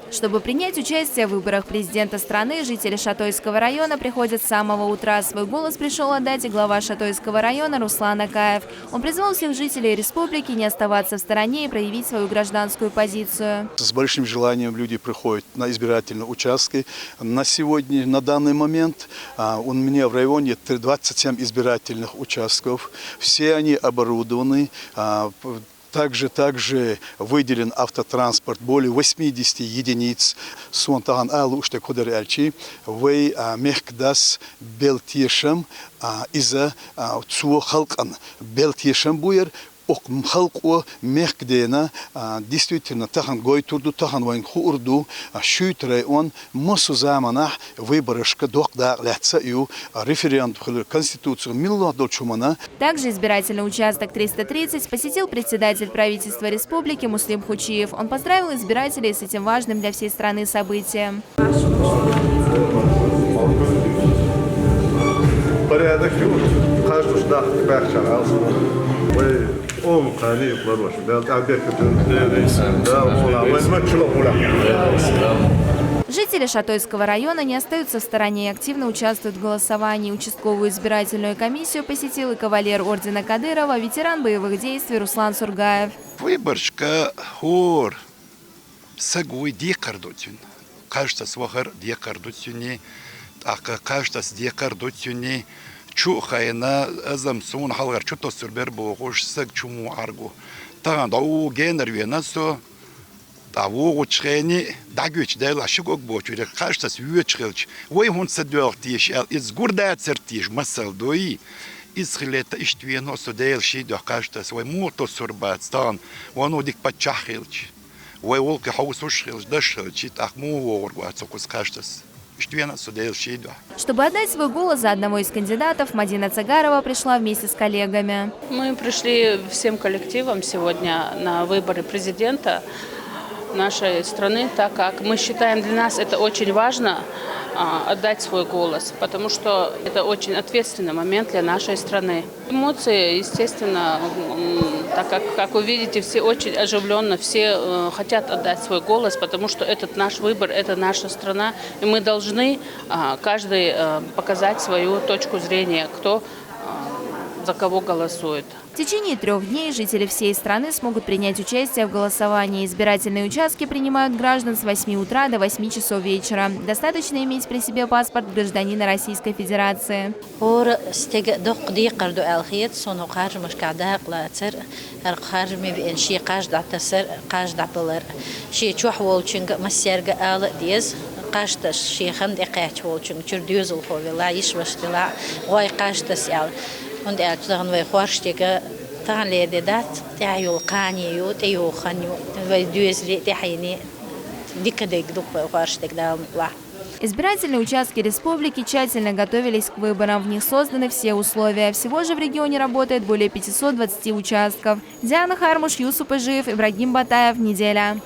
Чтобы принять участие в выборах президента страны, жители Шатойского района приходят с самого утра. Свой голос пришел отдать и глава Шатойского района Руслан Акаев. Он призвал всех жителей республики не оставаться в стороне и проявить свою гражданскую позицию. С большим желанием люди приходят на избирательные участки. На сегодня, на данный момент, у меня в районе 27 избирательных участков. Все они оборудованы. Также выделен автотранспорт, более 80 единиц. Сонтаган алу уштек худар элчи, вей мехкдас белтешем из-за цуо халкан белтешем буер. Халко мехкдена действительно тахан гойтурду тахан вайн хурду шуйтрей он мосу замана выборышка докда лятса ю референдум конституцию милла долчумана. Также избирательный участок 330 посетил председатель правительства республики Муслим Хучиев. Он поздравил избирателей с этим важным для всей страны событием. Жители Шатойского района не остаются в стороне и активно участвуют в голосовании. Участковую избирательную комиссию посетил и кавалер ордена Кадырова, ветеран боевых действий Руслан Сургаев. Выборчка хор сагуй декардутюн. Кажется, свахар декардутюни, а кажется, декардутюни. Чухайна азамсун халгар чуто сурбер боғуш саг чуму аргу. Таған дау генер венасо дау учхени дагуч дайла шигок бочуре кажется вючхилч. Ой хун садвел тиш из гурда цертиш масал дои. Из хилета иштвеносо дейл шидо кажется свой мото сурбат стан. Воно дик пачахилч. Ой волки хаусушхилч дашилч ахму воргу ацокус кажется. Чтобы отдать свой голос за одного из кандидатов, Мадина Цагарова пришла вместе с коллегами. Мы пришли всем коллективом сегодня на выборы президента нашей страны, так как мы считаем, для нас это очень важно отдать свой голос, потому что это очень ответственный момент для нашей страны. Эмоции, естественно, так как вы видите, все очень оживленно, все хотят отдать свой голос, потому что этот наш выбор, это наша страна, и мы должны каждый показать свою точку зрения, кто за кого голосует. В течение 3 дней жители всей страны смогут принять участие в голосовании. Избирательные участки принимают граждан с 8 утра до 8 часов вечера. Достаточно иметь при себе паспорт гражданина Российской Федерации. Und dann wir vorstellen, dann lede dat, der Julkaniu, der Jochaniu, weil du es die Heine дикадек дух vorstellen. Избирательные участки республики тщательно готовились к выборам. В них созданы все условия. Всего же в регионе работает более 520 участков. Диана Хармуш, Юсуп Ижиев, Ибрагим Батаев. Неделя.